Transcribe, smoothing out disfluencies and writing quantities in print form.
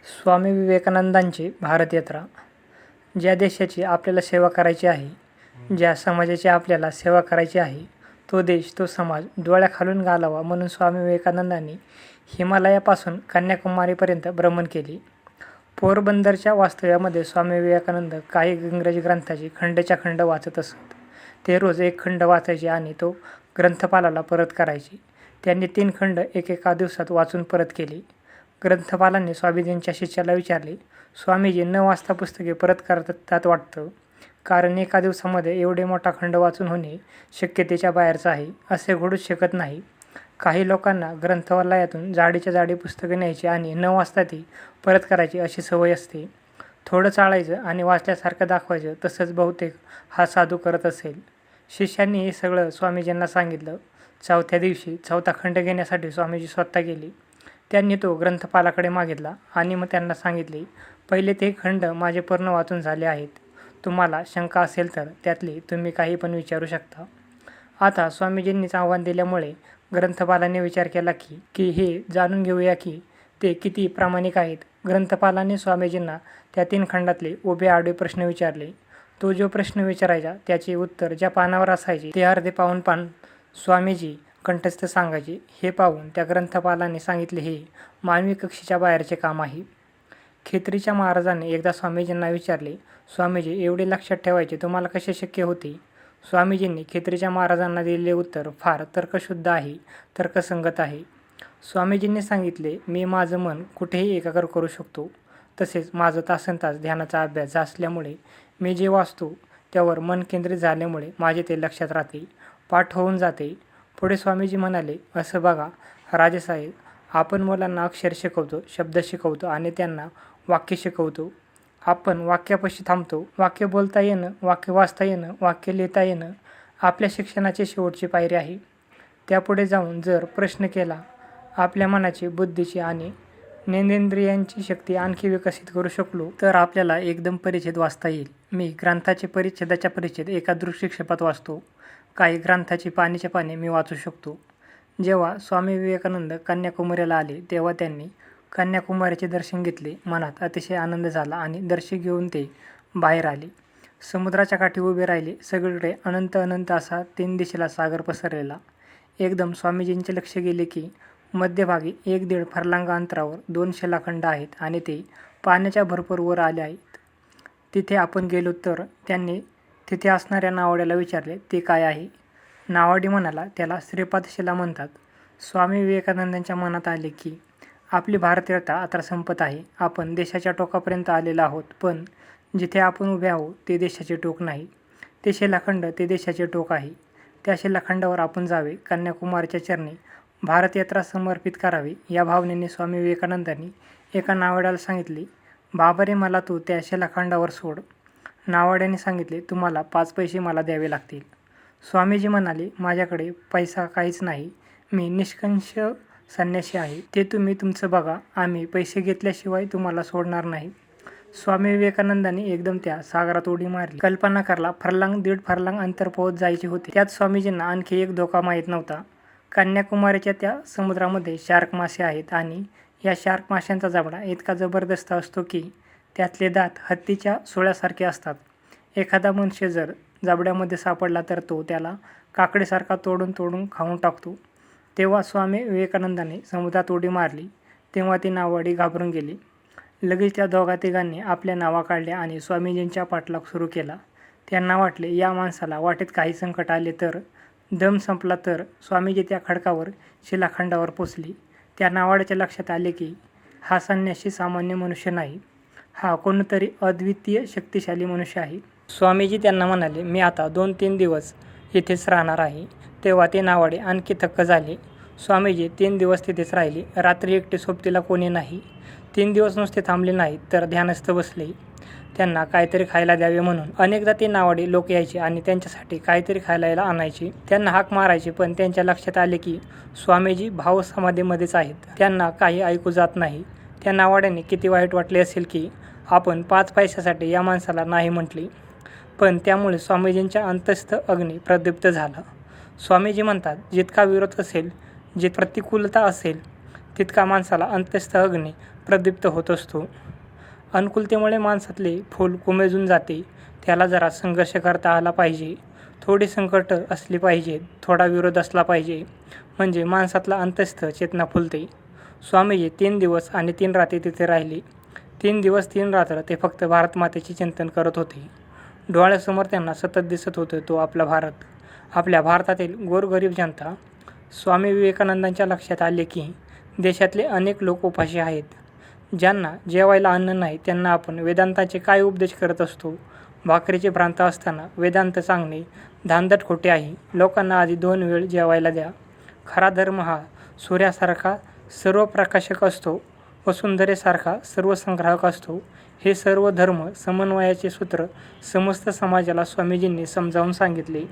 स्वामी विवेकानंदांची भारत यात्रा. ज्या देशाची आपल्याला सेवा करायची आहे, ज्या समाजाची आपल्याला सेवा करायची आहे, तो देश, तो समाज डोळ्याखालून घालावा म्हणून स्वामी विवेकानंदांनी हिमालयापासून कन्याकुमारीपर्यंत भ्रमण केले. पोरबंदरच्या वास्तव्यामध्ये स्वामी विवेकानंद काही इंग्रजी ग्रंथाची खंडच्या खंड वाचत असत. ते रोज एक खंड वाचायचे आणि तो ग्रंथपालाला परत करायचे. त्यांनी 3 खंड एकेका दिवसात वाचून परत केले. ग्रंथपालांनी स्वामीजींच्या शिष्याला विचारले, स्वामीजी न वाचता पुस्तके परत करतात वाटतं, कारण एका दिवसामध्ये एवढे मोठा खंड वाचून होणे शक्यतेच्या बाहेरचं आहे, असे घडूच शकत नाही. काही लोकांना ग्रंथालयातून जाडीच्या जाडी पुस्तकं न्यायची आणि न वाचता ती परत करायची अशी सवय असते. थोडं चाळायचं आणि वाचल्यासारखं दाखवायचं, तसंच बहुतेक हा साधू करत असेल. शिष्यांनी हे सगळं स्वामीजींना सांगितलं. 4थ्या दिवशी 4था खंड घेण्यासाठी स्वामीजी स्वतः गेले. त्यांनी तो ग्रंथपालाकडे मागितला आणि मग त्यांना सांगितले, पहिले ते खंड माझे पूर्ण वाचून झाले आहेत. तुम्हाला शंका असेल तर त्यातली तुम्ही काही पण विचारू शकता. आता स्वामीजींनीच आव्हान दिल्यामुळे ग्रंथपालाने विचार केला की हे जाणून घेऊया की ते किती प्रामाणिक आहेत. ग्रंथपालाने स्वामीजींना त्या 3 खंडातले उभे आडवे प्रश्न विचारले. तो जो प्रश्न विचारायचा त्याचे उत्तर ज्या पानावर असायचे ते अर्धे पाऊण पान स्वामीजी कंठस्थ सांगायचे. हे पाहून त्या ग्रंथपालाने सांगितले, हे मानवी कक्षेच्या बाहेरचे काम आहे. खेत्रीच्या महाराजांनी एकदा स्वामीजींना विचारले, स्वामीजी एवढे लक्षात ठेवायचे तुम्हाला कसे शक्य होते? स्वामीजींनी खेत्रीच्या महाराजांना दिलेले उत्तर फार तर्कशुद्ध आहे, तर्कसंगत आहे. स्वामीजींनी सांगितले, मी माझं मन कुठेही एकाग्र करू शकतो. तसेच माझं तासनतास ध्यानाचा अभ्यास असल्यामुळे मी जे वाचतो त्यावर मन केंद्रित झाल्यामुळे माझे ते लक्षात राहते, पाठ होऊन जाते. पुढे स्वामीजी म्हणाले, असं बघा राजेसाहेब, आपण मुलांना अक्षर शिकवतो, शब्द शिकवतो आणि त्यांना वाक्य शिकवतो. आपण वाक्यापाशी थांबतो. वाक्य बोलता येणं, वाक्य वाचता येणं, वाक्य लिहिता येणं आपल्या शिक्षणाची शेवटची पायरी आहे. त्यापुढे जाऊन जर प्रश्न केला, आपल्या मनाची, बुद्धीची आणि ज्ञानेंद्रियांची शक्ती आणखी विकसित करू शकलो तर आपल्याला एकदम परिच्छेद वाचता येईल. मी ग्रंथाचे परिच्छेदाच्या परिच्छेद एका दृष्टिक्षेपात वाचतो. काही ग्रंथाची पानीच्या पाने मी वाचू शकतो. जेव्हा स्वामी विवेकानंद कन्याकुमारीला आले तेव्हा त्यांनी कन्याकुमारीचे दर्शन घेतले. मनात अतिशय आनंद झाला आणि दर्शन घेऊन ते बाहेर आले. समुद्राच्या काठी उभे राहिले. सगळीकडे अनंत अनंत असा 3 दिशेला सागर पसरलेला. एकदम स्वामीजींचे लक्ष गेले की मध्यभागी 1-1.5 फर्लांग अंतरावर 2 शिलाखंड आहेत आणि ते पाण्याच्या भरपूर वर आले आहेत. तिथे आपण गेलो तर त्यांनी तिथे असणाऱ्या नावाड्याला विचारले, ते काय आहे? नावाडी म्हणाला, त्याला श्रीपाद शिला म्हणतात. स्वामी विवेकानंदांच्या मनात आले की आपली भारत यात्रा आता संपत आहे. आपण देशाच्या टोकापर्यंत आलेलो आहोत, पण जिथे आपण उभे आहोत ते देशाचे टोक नाही. ते शिलाखंड ते देशाचे टोक आहे. त्या शिलाखंडावर आपण जावे, कन्याकुमारीच्या चरणी भारत यात्रा समर्पित करावी. या भावनेने स्वामी विवेकानंदांनी एका नावाड्याला सांगितले, बाबा रे, मला तू त्या शिलाखंडावर सोड. नावाड्याने सांगितले, तुम्हाला 5 पैसे मला द्यावे लागतील. स्वामीजी म्हणाले, माझ्याकडे पैसा काहीच नाही. मी निष्कंश संन्यासी आहे. ते तुम्ही तुमचं बघा. आम्ही पैसे घेतल्याशिवाय तुम्हाला सोडणार नाही. स्वामी विवेकानंदांनी एकदम त्या सागरात उडी मारली. कल्पना करला 1.5 फर्लांग अंतर पोहोच जायचे होते. त्यात स्वामीजींना आणखी एक धोका माहीत नव्हता. कन्याकुमारीच्या त्या समुद्रामध्ये शार्क मासे आहेत आणि या शार्क माशांचा जबडा इतका जबरदस्त असतो की त्यातले दात हत्तीच्या सुळ्यासारखे असतात. एखादा मनुष्य जर जबड्यामध्ये सापडला तर तो त्याला काकडीसारखा तोडून तोडून खाऊन टाकतो. तेव्हा स्वामी विवेकानंदांनी समुद्रात उडी मारली तेव्हा ती नावाडी घाबरून गेली. लगेच त्या दोघा-तिघांनी आपल्या नावा काढल्या आणि स्वामीजींच्या पाठलाग सुरू केला. त्यांना वाटले, या माणसाला वाटेत काही संकट आले तर, दम संपला तर. स्वामीजी त्या खडकावर शिलाखंडावर पोचली. त्या नावाड्याच्या लक्षात आले की हा संन्यासी सामान्य मनुष्य नाही, हा कोणतरी अद्वितीय शक्तिशाली मनुष्य आहे. स्वामीजी त्यांना म्हणाले, मी आता 2-3 दिवस इथेच राहणार आहे. तेव्हा ते नावाडे आणखी थक्क झाले. स्वामीजी 3 दिवस तिथेच राहिले. रात्री एकटे सोबतीला कोणी नाही. 3 दिवस नुसते थांबले नाहीत तर ध्यानस्थ बसले. त्यांना काहीतरी खायला द्यावे म्हणून अनेकदा ते नावाडे लोक यायचे आणि त्यांच्यासाठी काहीतरी खायला आणायचे. त्यांना हाक मारायचे, पण त्यांच्या लक्षात आले की स्वामीजी भावसमाधीमध्येच आहेत. त्यांना काही ऐकू जात नाही. त्या नावाड्याने किती वाईट वाटले असेल की आपण 5 पैशासाठी या माणसाला नाही म्हटले. पण त्यामुळे स्वामीजींच्या अंतस्थ अग्नी प्रदीप्त झाला. स्वामीजी म्हणतात, जितका विरोध असेल, जित प्रतिकूलता असेल, तितका माणसाला अंतस्थ अग्नी प्रदीप्त होत असतो. अनुकूलतेमुळे माणसातले फूल कोमेजून जाते. त्याला जरा संघर्ष करता आला पाहिजे. थोडी संकट असली पाहिजेत. थोडा विरोध असला पाहिजे. म्हणजे माणसातला अंतस्थ चेतना फुलते. स्वामीजी 3 दिवस आणि 3 रात्री तिथे राहिले. 3 दिवस 3 रात्र ते फक्त भारतमातेचे चिंतन करत होते. डोळ्यासमोर त्यांना सतत दिसत होतं तो आपला भारत, आपल्या भारतातील गोरगरीब जनता. स्वामी विवेकानंदांच्या लक्षात आले की देशातले अनेक लोक उपाशी आहेत. ज्यांना जेवायला अन्न नाही त्यांना आपण वेदांताचे काय उपदेश करत असतो. भाकरीचे भ्रांत असताना वेदांत सांगणे धांदट खोटे आहे. लोकांना आधी 2 वेळ जेवायला द्या. खरा धर्म हा सूर्यासारखा सर्वप्रकाशक असतो, वसुंधरेसारखा सर्वसंग्राहक असतो. हे सर्व धर्म समन्वयाचे सूत्र समस्त समाजाला स्वामीजींनी समजावून सांगितले.